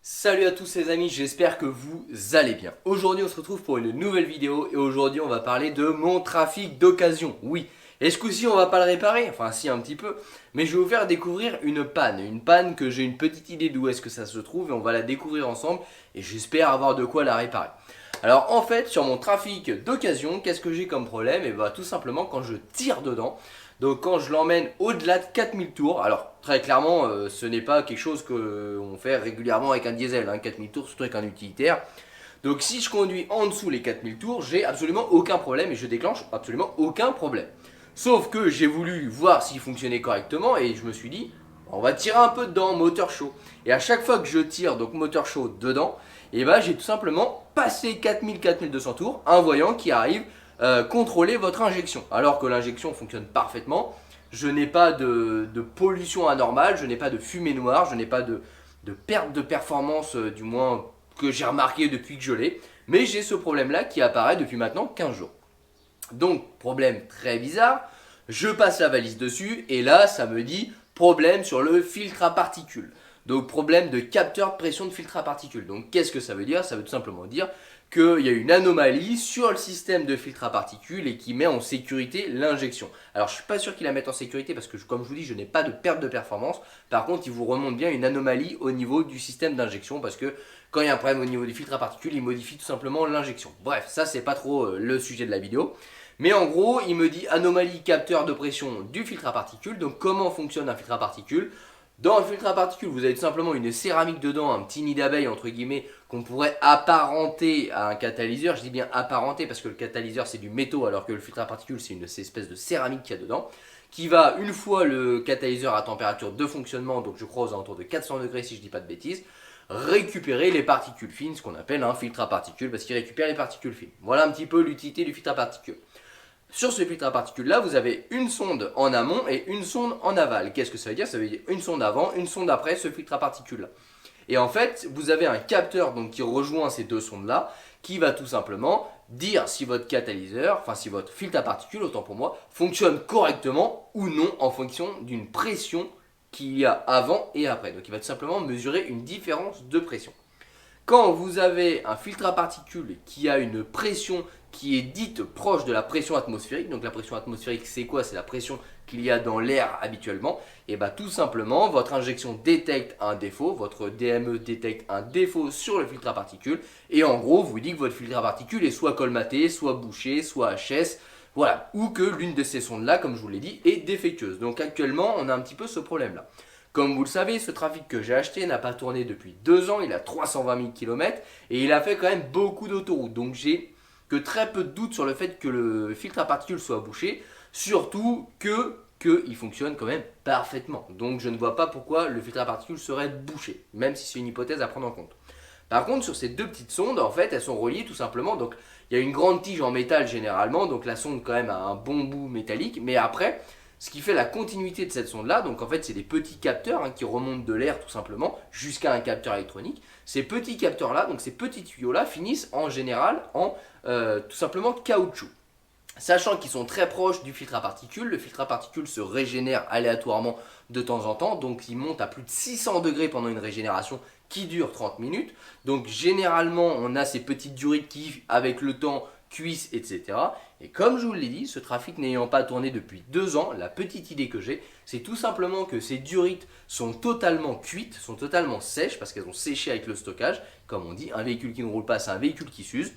Salut à tous les amis, j'espère que vous allez bien. Aujourd'hui on se retrouve pour une nouvelle vidéo et aujourd'hui on va parler de mon trafic d'occasion. Oui, et ce coup-ci on va pas le réparer, enfin si un petit peu, mais je vais vous faire découvrir une panne que j'ai une petite idée d'où est-ce que ça se trouve et on va la découvrir ensemble et j'espère avoir de quoi la réparer. Alors en fait sur mon trafic d'occasion, qu'est-ce que j'ai comme problème? Et bah tout simplement quand je tire dedans. Donc quand je l'emmène au-delà de 4000 tours, alors très clairement ce n'est pas quelque chose qu'on fait régulièrement avec un diesel, 4000 tours surtout avec un utilitaire. Donc si je conduis en dessous les 4000 tours, j'ai absolument aucun problème et je déclenche absolument aucun problème. Sauf que j'ai voulu voir s'il fonctionnait correctement et je me suis dit, on va tirer un peu dedans, moteur chaud. Et à chaque fois que je tire donc moteur chaud dedans, et bah j'ai tout simplement passé 4000-4200 tours, un voyant qui arrive contrôler votre injection. Alors que l'injection fonctionne parfaitement, je n'ai pas de pollution anormale, je n'ai pas de fumée noire, je n'ai pas de perte de performance, du moins que j'ai remarqué depuis que je l'ai. Mais j'ai ce problème-là qui apparaît depuis maintenant 15 jours. Donc, problème très bizarre, je passe la valise dessus et là, ça me dit problème sur le filtre à particules. Donc, problème de capteur de pression de filtre à particules. Donc, qu'est-ce que ça veut dire? Ça veut tout simplement dire qu'il y a une anomalie sur le système de filtre à particules et qui met en sécurité l'injection. Alors, je ne suis pas sûr qu'il la mette en sécurité parce que, comme je vous dis, je n'ai pas de perte de performance. Par contre, il vous remonte bien une anomalie au niveau du système d'injection parce que quand il y a un problème au niveau du filtre à particules, il modifie tout simplement l'injection. Bref, ça, c'est pas trop le sujet de la vidéo. Mais en gros, il me dit anomalie capteur de pression du filtre à particules. Donc comment fonctionne un filtre à particules? Dans le filtre à particules, vous avez tout simplement une céramique dedans, un petit nid d'abeille entre guillemets, qu'on pourrait apparenter à un catalyseur. Je dis bien apparenter parce que le catalyseur c'est du métaux alors que le filtre à particules c'est une espèce de céramique qu'il y a dedans. Qui va, une fois le catalyseur à température de fonctionnement, donc je crois aux alentours de 400 degrés si je dis pas de bêtises, récupérer les particules fines, ce qu'on appelle un filtre à particules, parce qu'il récupère les particules fines. Voilà un petit peu l'utilité du filtre à particules. Sur ce filtre à particules là, vous avez une sonde en amont et une sonde en aval. Qu'est-ce que ça veut dire? Ça veut dire une sonde avant, une sonde après ce filtre à particules là. Et en fait, vous avez un capteur donc, qui rejoint ces deux sondes là, qui va tout simplement dire si votre catalyseur, enfin si votre filtre à particules, autant pour moi, fonctionne correctement ou non en fonction d'une pression qu'il y a avant et après. Donc il va tout simplement mesurer une différence de pression. Quand vous avez un filtre à particules qui a une pression qui est dite proche de la pression atmosphérique, donc la pression atmosphérique c'est quoi? C'est la pression qu'il y a dans l'air habituellement, et bien tout simplement votre injection détecte un défaut, votre DME détecte un défaut sur le filtre à particules, et en gros vous dit que votre filtre à particules est soit colmaté, soit bouché, soit HS, voilà, ou que l'une de ces sondes là, comme je vous l'ai dit, est défectueuse. Donc actuellement on a un petit peu ce problème là. Comme vous le savez, ce trafic que j'ai acheté n'a pas tourné depuis 2 ans, il a 320 000 km et il a fait quand même beaucoup d'autoroutes. Donc j'ai que très peu de doutes sur le fait que le filtre à particules soit bouché, surtout qu'il fonctionne quand même parfaitement. Donc je ne vois pas pourquoi le filtre à particules serait bouché, même si c'est une hypothèse à prendre en compte. Par contre, sur ces deux petites sondes, en fait, elles sont reliées tout simplement. Donc il y a une grande tige en métal généralement, donc la sonde quand même a un bon bout métallique, mais après ce qui fait la continuité de cette sonde-là, donc en fait c'est des petits capteurs qui remontent de l'air tout simplement jusqu'à un capteur électronique. Ces petits capteurs-là, donc ces petits tuyaux-là, finissent en général en tout simplement caoutchouc. Sachant qu'ils sont très proches du filtre à particules, le filtre à particules se régénère aléatoirement de temps en temps, donc il monte à plus de 600 degrés pendant une régénération qui dure 30 minutes. Donc généralement on a ces petites durites qui, avec le temps, cuissent, etc. Et comme je vous l'ai dit, ce trafic n'ayant pas tourné depuis 2 ans, la petite idée que j'ai, c'est tout simplement que ces durites sont totalement cuites, sont totalement sèches, parce qu'elles ont séché avec le stockage. Comme on dit, un véhicule qui ne roule pas, c'est un véhicule qui s'use.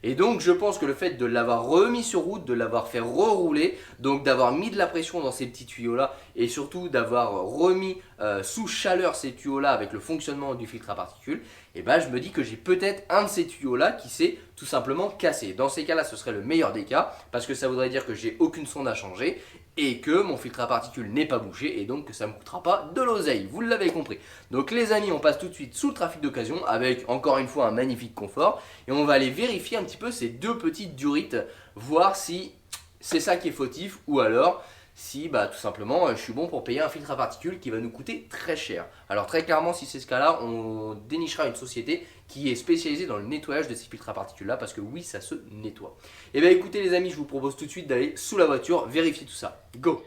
Et donc je pense que le fait de l'avoir remis sur route, de l'avoir fait rerouler, donc d'avoir mis de la pression dans ces petits tuyaux là et surtout d'avoir remis sous chaleur ces tuyaux là avec le fonctionnement du filtre à particules, et ben je me dis que j'ai peut-être un de ces tuyaux là qui s'est tout simplement cassé. Dans ces cas là ce serait le meilleur des cas parce que ça voudrait dire que j'ai aucune sonde à changer et que mon filtre à particules n'est pas bouché et donc que ça ne me coûtera pas de l'oseille, vous l'avez compris. Donc les amis, on passe tout de suite sous le trafic d'occasion avec encore une fois un magnifique confort et on va aller vérifier un petit peu ces deux petites durites, voir si c'est ça qui est fautif ou alors si bah, tout simplement je suis bon pour payer un filtre à particules qui va nous coûter très cher. Alors très clairement si c'est ce cas là, on dénichera une société qui est spécialisée dans le nettoyage de ces filtres à particules là parce que oui ça se nettoie. Et bien écoutez les amis, je vous propose tout de suite d'aller sous la voiture vérifier tout ça. Go!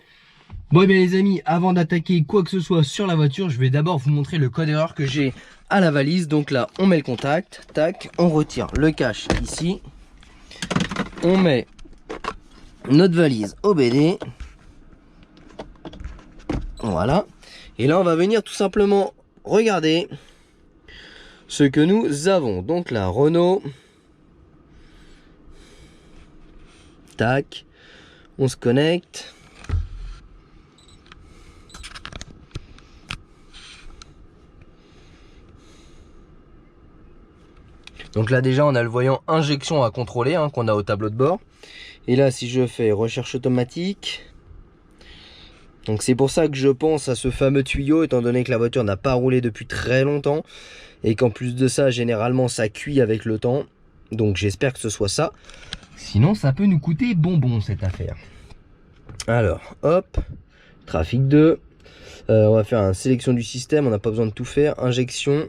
Bon et bien les amis, avant d'attaquer quoi que ce soit sur la voiture, je vais d'abord vous montrer le code erreur que j'ai à la valise. Donc là, on met le contact, tac, on retire le cache ici. On met notre valise au BD. Voilà. Et là, on va venir tout simplement regarder ce que nous avons. Donc là, Renault. Tac. On se connecte. Donc là déjà on a le voyant injection à contrôler hein, qu'on a au tableau de bord. Et là si je fais recherche automatique, donc c'est pour ça que je pense à ce fameux tuyau, étant donné que la voiture n'a pas roulé depuis très longtemps et qu'en plus de ça généralement ça cuit avec le temps. Donc j'espère que ce soit ça, sinon ça peut nous coûter bonbon cette affaire. Alors hop, trafic 2, on va faire une sélection du système, on n'a pas besoin de tout faire, injection.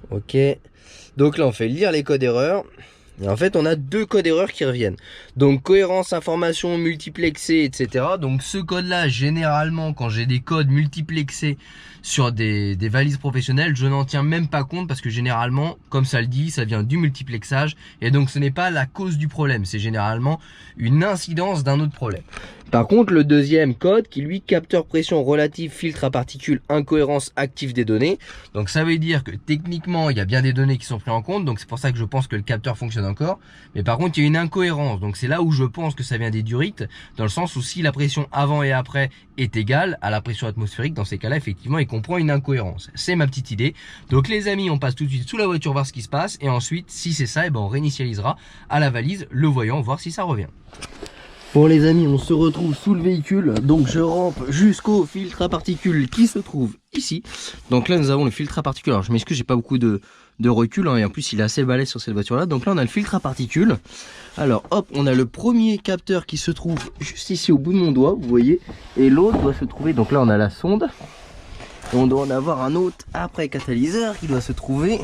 Ok, donc là on fait lire les codes erreurs. Et en fait on a deux codes erreurs qui reviennent. Donc cohérence, information, multiplexée, etc. Donc ce code là, généralement quand j'ai des codes multiplexés sur des valises professionnelles, je n'en tiens même pas compte parce que généralement, comme ça le dit, ça vient du multiplexage. Et donc ce n'est pas la cause du problème, c'est généralement une incidence d'un autre problème. Par contre le deuxième code qui lui, capteur pression relative, filtre à particules, incohérence active des données. Donc ça veut dire que techniquement il y a bien des données qui sont prises en compte. Donc c'est pour ça que je pense que le capteur fonctionne encore. Mais par contre il y a une incohérence. Donc c'est là où je pense que ça vient des durites. Dans le sens où si la pression avant et après est égale à la pression atmosphérique, dans ces cas-là effectivement il comprend une incohérence. C'est ma petite idée. Donc les amis, on passe tout de suite sous la voiture voir ce qui se passe. Et ensuite si c'est ça, et ben on réinitialisera à la valise le voyant, voir si ça revient. Bon les amis, on se retrouve sous le véhicule, donc je rampe jusqu'au filtre à particules qui se trouve ici. Donc là nous avons le filtre à particules, alors je m'excuse, j'ai pas beaucoup de recul hein, et en plus il est assez balèze sur cette voiture là. Donc là on a le filtre à particules. Alors hop, on a le premier capteur qui se trouve juste ici au bout de mon doigt, vous voyez. Et l'autre doit se trouver, donc là on a la sonde. Et on doit en avoir un autre après catalyseur qui doit se trouver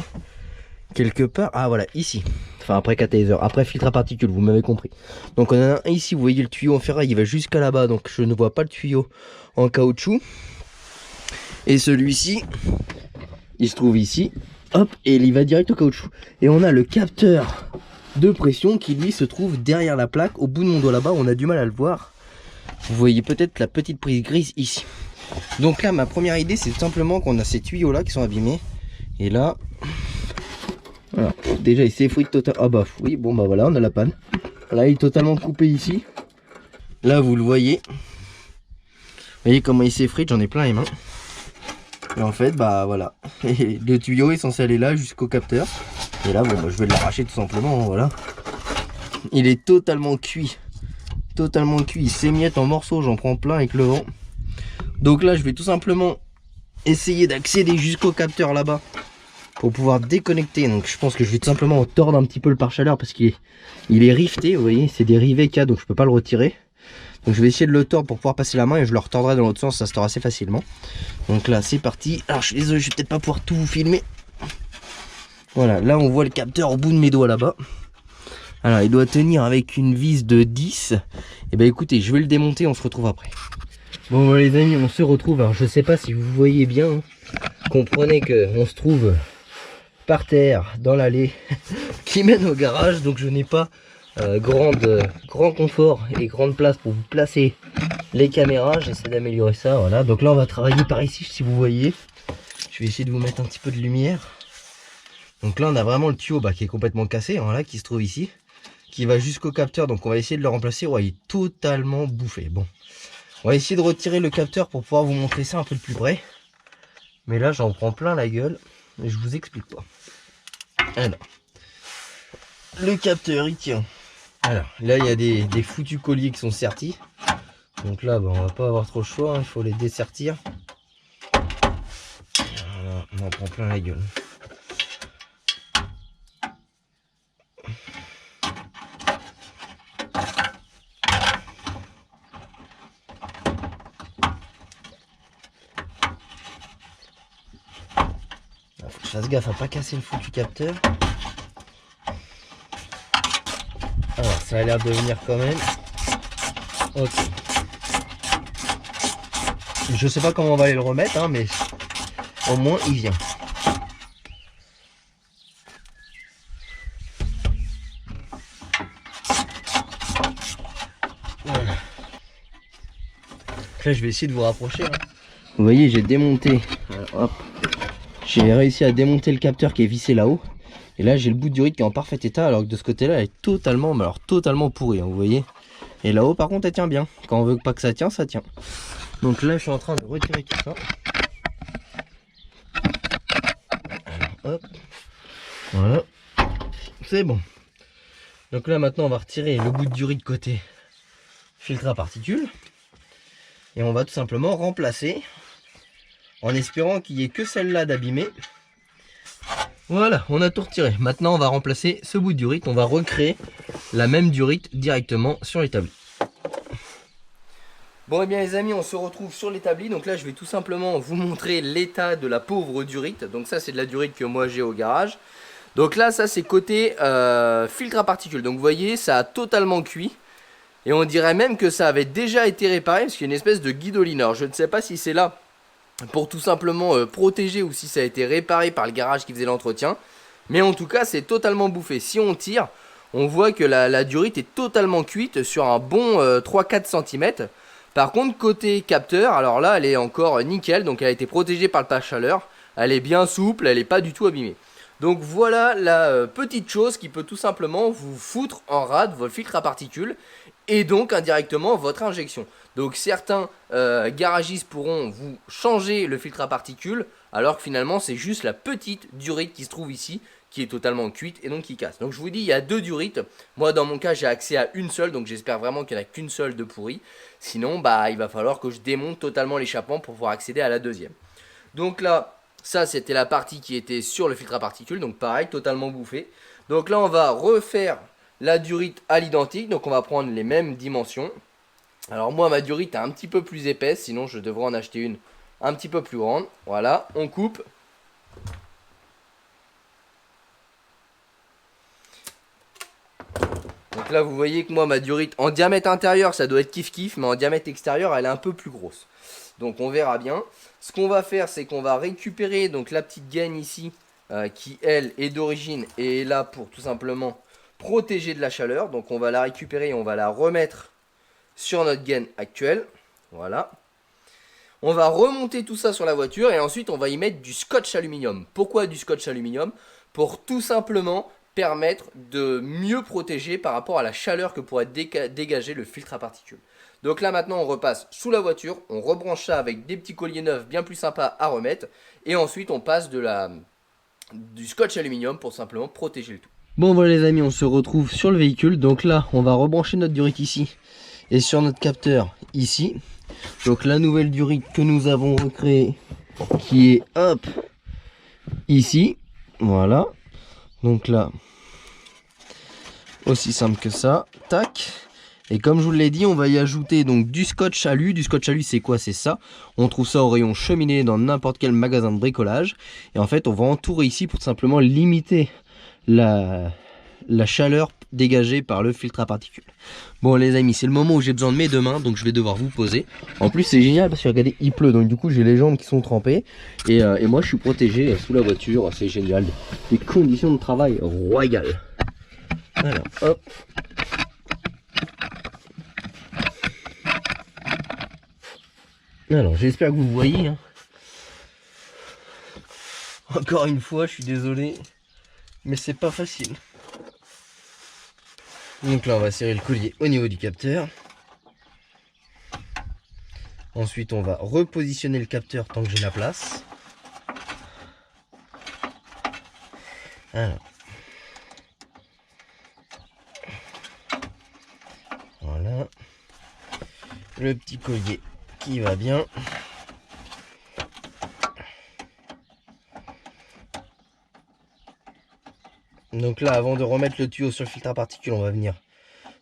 quelque part, ah voilà, ici. Enfin après catalyseur, après filtre à particules, vous m'avez compris. Donc on a un ici, vous voyez le tuyau en ferraille, il va jusqu'à là-bas, donc je ne vois pas le tuyau en caoutchouc. Et celui-ci, il se trouve ici, hop, et il va direct au caoutchouc. Et on a le capteur de pression qui lui se trouve derrière la plaque, au bout de mon doigt là-bas, on a du mal à le voir. Vous voyez peut-être la petite prise grise ici. Donc là, ma première idée, c'est simplement qu'on a ces tuyaux là qui sont abîmés. Et là... voilà, déjà il s'effrite totalement. Ah bah oui, bon bah voilà, on a la panne. Là il est totalement coupé ici. Là vous le voyez. Vous voyez comment il s'effrite, j'en ai plein les mains. Et en fait bah voilà. Et le tuyau est censé aller là jusqu'au capteur. Et là bon bah, je vais l'arracher tout simplement, voilà. Il est totalement cuit. Totalement cuit, il s'émiette en morceaux, j'en prends plein avec le vent. Donc là je vais tout simplement essayer d'accéder jusqu'au capteur là-bas pour pouvoir déconnecter. Donc je pense que je vais tout simplement tordre un petit peu le pare-chaleur parce qu'il est rifté, vous voyez, c'est des rivets qu'il y a, donc je peux pas le retirer. Donc je vais essayer de le tordre pour pouvoir passer la main et je le retordrai dans l'autre sens, ça se tord assez facilement. Donc là c'est parti. Alors je suis désolé, je vais peut-être pas pouvoir tout vous filmer. Voilà, là on voit le capteur au bout de mes doigts là-bas. Alors il doit tenir avec une vis de 10. Et ben écoutez, je vais le démonter, on se retrouve après. Bon voilà, les amis, on se retrouve. Alors je sais pas si vous voyez bien, hein. Comprenez que on se trouve par terre dans l'allée qui mène au garage, donc je n'ai pas grand confort et grande place pour vous placer les caméras. J'essaie d'améliorer ça, voilà. Donc là on va travailler par ici, si vous voyez. Je vais essayer de vous mettre un petit peu de lumière. Donc là on a vraiment le tuyau qui est complètement cassé, voilà, qui se trouve ici, qui va jusqu'au capteur. Donc on va essayer de le remplacer. Ouais, il est totalement bouffé. Bon, on va essayer de retirer le capteur pour pouvoir vous montrer ça un peu de plus près. Mais là j'en prends plein la gueule et je vous explique pas. Alors, le capteur il tient. Alors là il y a des foutus colliers qui sont sertis. Donc là on va pas avoir trop le choix, hein, il faut les dessertir. Voilà, on en prend plein la gueule. Faut que je fasse gaffe à pas casser le foutu capteur. Alors ça a l'air de venir quand même. Ok. Je sais pas comment on va aller le remettre, hein, mais au moins il vient. Voilà. Là je vais essayer de vous rapprocher. Hein. Vous voyez, j'ai démonté. Alors, hop. J'ai réussi à démonter le capteur qui est vissé là-haut. Et là j'ai le bout du rythme qui est en parfait état, alors que de ce côté-là elle est totalement, mais alors totalement pourrie, hein, vous voyez. Et là-haut par contre elle tient bien. Quand on veut pas que ça tient, ça tient. Donc là je suis en train de retirer tout ça. Alors, hop. Voilà. C'est bon. Donc là maintenant on va retirer le bout de durite côté filtre à particules. Et on va tout simplement remplacer. En espérant qu'il n'y ait que celle-là d'abîmée. Voilà, on a tout retiré. Maintenant on va remplacer ce bout de durite. On va recréer la même durite directement sur l'établi. Bon et bien les amis, on se retrouve sur l'établi. Donc là je vais tout simplement vous montrer l'état de la pauvre durite. Donc ça c'est de la durite que moi j'ai au garage. Donc là ça c'est côté filtre à particules. Donc vous voyez ça a totalement cuit. Et on dirait même que ça avait déjà été réparé parce qu'il y a une espèce de guidoline. Alors je ne sais pas si c'est là pour tout simplement protéger ou si ça a été réparé par le garage qui faisait l'entretien. Mais en tout cas c'est totalement bouffé. Si on tire, on voit que la durite est totalement cuite sur un bon 3-4 cm. Par contre côté capteur, alors là elle est encore nickel. Donc elle a été protégée par le passe-chaleur. Elle est bien souple, elle n'est pas du tout abîmée. Donc voilà la petite chose qui peut tout simplement vous foutre en rade votre filtre à particules et donc indirectement votre injection. Donc certains garagistes pourront vous changer le filtre à particules alors que finalement c'est juste la petite durite qui se trouve ici qui est totalement cuite et donc qui casse. Donc je vous dis il y a deux durites. Moi dans mon cas j'ai accès à une seule, donc j'espère vraiment qu'il n'y en a qu'une seule de pourrie. Sinon bah il va falloir que je démonte totalement l'échappement pour pouvoir accéder à la deuxième. Donc là ça c'était la partie qui était sur le filtre à particules, donc pareil totalement bouffé. Donc là on va refaire la durite à l'identique, donc on va prendre les mêmes dimensions. Alors moi ma durite est un petit peu plus épaisse, sinon je devrais en acheter une un petit peu plus grande. Voilà, on coupe. Donc là vous voyez que moi ma durite en diamètre intérieur ça doit être kiff kiff, mais en diamètre extérieur elle est un peu plus grosse. Donc on verra bien. Ce qu'on va faire c'est qu'on va récupérer donc la petite gaine ici qui elle est d'origine et est là pour tout simplement protéger de la chaleur. Donc on va la récupérer et on va la remettre sur notre gaine actuelle. Voilà. On va remonter tout ça sur la voiture et ensuite on va y mettre du scotch aluminium. Pourquoi du scotch aluminium? Pour tout simplement permettre de mieux protéger par rapport à la chaleur que pourrait dégager le filtre à particules. Donc là maintenant on repasse sous la voiture, on rebranche ça avec des petits colliers neufs bien plus sympas à remettre et ensuite on passe du scotch aluminium pour simplement protéger le tout. Bon voilà les amis, on se retrouve sur le véhicule. Donc là on va rebrancher notre durite ici et sur notre capteur ici. Donc la nouvelle durite que nous avons recréée qui est hop ici. Voilà. Donc là aussi simple que ça. Tac. Et comme je vous l'ai dit, on va y ajouter donc du scotch alu. Du scotch alu c'est quoi? C'est ça. On trouve ça au rayon cheminée dans n'importe quel magasin de bricolage. Et en fait on va entourer ici pour simplement limiter la chaleur dégagée par le filtre à particules. Bon les amis, c'est le moment où j'ai besoin de mes deux mains, donc je vais devoir vous poser. En plus c'est génial parce que regardez, il pleut, donc du coup j'ai les jambes qui sont trempées et moi je suis protégé sous la voiture, c'est génial. Des conditions de travail royales. Alors hop. Alors j'espère que vous voyez. Hein. Encore une fois, je suis désolé, mais c'est pas facile. Donc là on va serrer le collier au niveau du capteur. Ensuite on va repositionner le capteur tant que j'ai la place. Alors. Voilà. Le petit collier qui va bien. Donc là avant de remettre le tuyau sur le filtre à particules, on va venir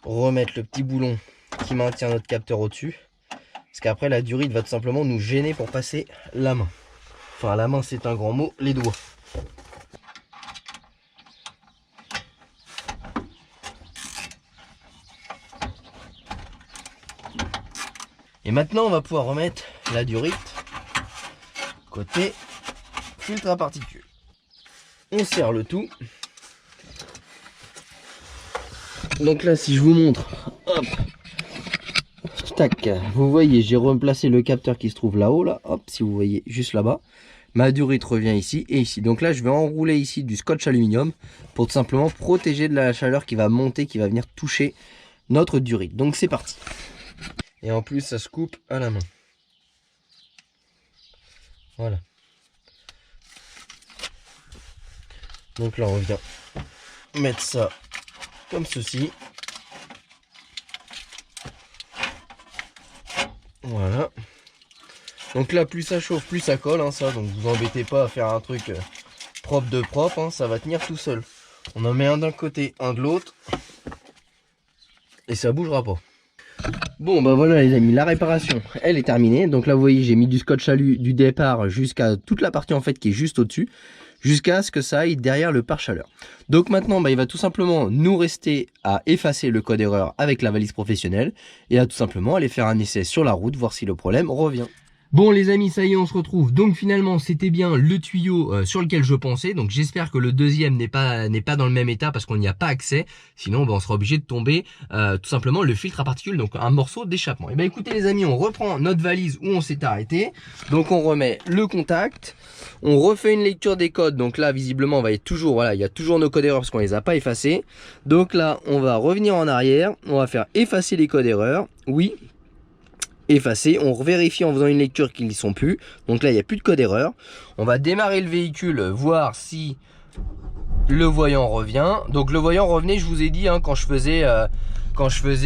remettre le petit boulon qui maintient notre capteur au-dessus. Parce qu'après la durite va tout simplement nous gêner pour passer la main. Enfin la main c'est un grand mot, les doigts. Et maintenant, on va pouvoir remettre la durite côté filtre à particules. On serre le tout. Donc là, si je vous montre, hop, tac, vous voyez, j'ai replacé le capteur qui se trouve là-haut, là, hop, si vous voyez, juste là-bas. Ma durite revient ici et ici. Donc là, je vais enrouler ici du scotch aluminium pour tout simplement protéger de la chaleur qui va monter, qui va venir toucher notre durite. Donc c'est parti. Et en plus, ça se coupe à la main. Voilà. Donc là, on vient mettre ça comme ceci. Voilà. Donc là, plus ça chauffe, plus ça colle, hein, ça. Donc vous embêtez pas à faire un truc propre de propre, hein, ça va tenir tout seul. On en met un d'un côté, un de l'autre. Et ça bougera pas. Bon, bah voilà les amis, la réparation, elle est terminée. Donc là, vous voyez, j'ai mis du scotch alu du départ jusqu'à toute la partie en fait qui est juste au-dessus, jusqu'à ce que ça aille derrière le pare-chaleur. Donc maintenant, bah, il va tout simplement nous rester à effacer le code erreur avec la valise professionnelle et à tout simplement aller faire un essai sur la route, voir si le problème revient. Bon les amis, ça y est, on se retrouve. Donc finalement, c'était bien le tuyau sur lequel je pensais. Donc j'espère que le deuxième n'est pas dans le même état parce qu'on n'y a pas accès. Sinon, on sera obligé de tomber tout simplement le filtre à particules, donc un morceau d'échappement. Et bien écoutez les amis, on reprend notre valise où on s'est arrêté. Donc on remet le contact. On refait une lecture des codes. Donc là, visiblement, on va être toujours, voilà, il y a toujours nos codes erreurs parce qu'on les a pas effacés. Donc là, on va revenir en arrière. On va faire effacer les codes erreurs. Oui. Effacer, on vérifie en faisant une lecture qu'ils n'y sont plus. Donc là, il n'y a plus de code erreur. On va démarrer le véhicule, voir si le voyant revient. Donc le voyant revenait, je vous ai dit, hein, quand je faisais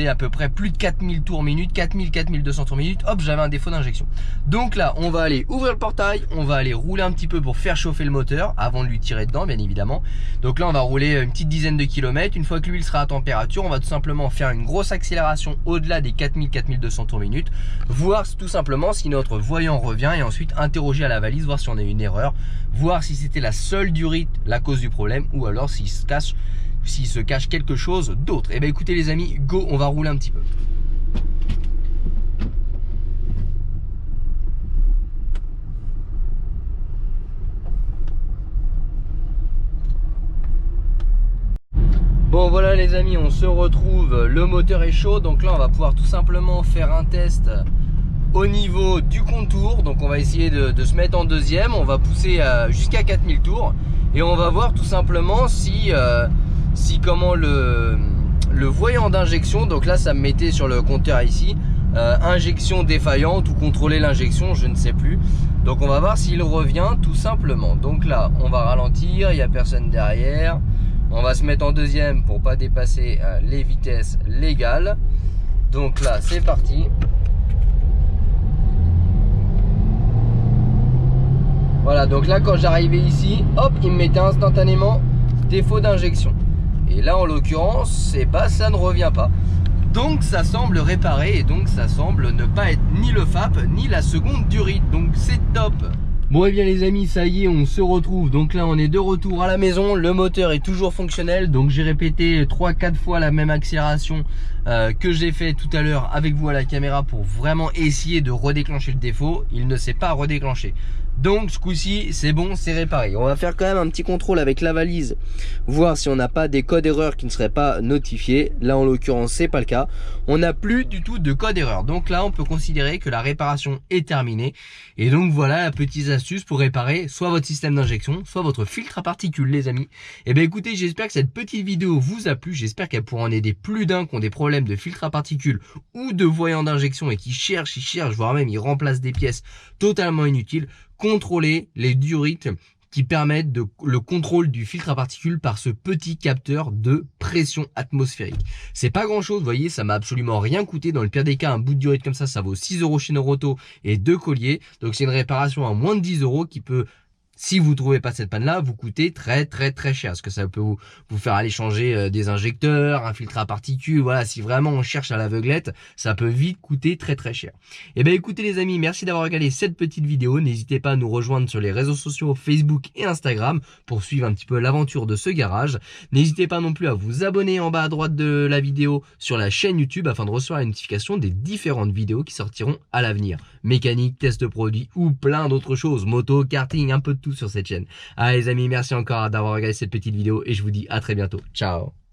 à peu près plus de 4000 tours minute, 4200 tours minute, hop, j'avais un défaut d'injection. Donc là, on va aller ouvrir le portail, on va aller rouler un petit peu pour faire chauffer le moteur avant de lui tirer dedans, bien évidemment. Donc là, on va rouler une petite dizaine de kilomètres. Une fois que l'huile sera à température, on va tout simplement faire une grosse accélération au-delà des 4200 tours minute, voir tout simplement si notre voyant revient et ensuite interroger à la valise, voir si on a une erreur, voir si c'était la seule durite la cause du problème ou alors s'il se cache quelque chose d'autre. Et bien écoutez les amis, go, on va rouler un petit peu. Bon voilà les amis, on se retrouve, le moteur est chaud, donc là on va pouvoir tout simplement faire un test au niveau du contour. Donc on va essayer de se mettre en deuxième, on va pousser jusqu'à 4000 tours et on va voir tout simplement si comment le voyant d'injection, donc là ça me mettait sur le compteur ici, injection défaillante ou contrôler l'injection, je ne sais plus. Donc on va voir s'il revient tout simplement. Donc là on va ralentir, il n'y a personne derrière. On va se mettre en deuxième pour pas dépasser les vitesses légales. Donc là c'est parti. Voilà, donc là quand j'arrivais ici, hop, il me mettait instantanément défaut d'injection. Et là en l'occurrence, ça ne revient pas. Donc ça semble réparé et donc ça semble ne pas être ni le FAP ni la seconde durite. Donc c'est top. Bon et bien les amis, ça y est, on se retrouve. Donc là on est de retour à la maison, le moteur est toujours fonctionnel. Donc j'ai répété 3-4 fois la même accélération que j'ai fait tout à l'heure avec vous à la caméra pour vraiment essayer de redéclencher le défaut. Il ne s'est pas redéclenché. Donc ce coup-ci c'est bon, c'est réparé. On va faire quand même un petit contrôle avec la valise, voir si on n'a pas des codes erreurs qui ne seraient pas notifiés. Là en l'occurrence c'est pas le cas, on n'a plus du tout de code erreur. Donc là on peut considérer que la réparation est terminée. Et donc voilà la petite astuce pour réparer soit votre système d'injection, soit votre filtre à particules les amis. Et bien écoutez, j'espère que cette petite vidéo vous a plu, j'espère qu'elle pourra en aider plus d'un qui ont des problèmes de filtre à particules ou de voyant d'injection et qui cherchent, voire même ils remplacent des pièces totalement inutiles. Contrôler les durites qui permettent le contrôle du filtre à particules par ce petit capteur de pression atmosphérique. C'est pas grand chose, vous voyez, ça m'a absolument rien coûté. Dans le pire des cas, un bout de durite comme ça vaut 6 € chez Noroto et 2 colliers. Donc c'est une réparation à moins de 10 € qui peut Si vous trouvez pas cette panne là, vous coûtez très cher, parce que ça peut vous faire aller changer des injecteurs, un filtre à particules. Voilà, si vraiment on cherche à l'aveuglette, ça peut vite coûter très cher. Et ben écoutez les amis, merci d'avoir regardé cette petite vidéo. N'hésitez pas à nous rejoindre sur les réseaux sociaux Facebook et Instagram pour suivre un petit peu l'aventure de ce garage. N'hésitez pas non plus à vous abonner en bas à droite de la vidéo sur la chaîne YouTube afin de recevoir la notification des différentes vidéos qui sortiront à l'avenir. Mécanique, test produit ou plein d'autres choses, moto, karting, un peu de tout sur cette chaîne. Allez les amis, merci encore d'avoir regardé cette petite vidéo et je vous dis à très bientôt. Ciao.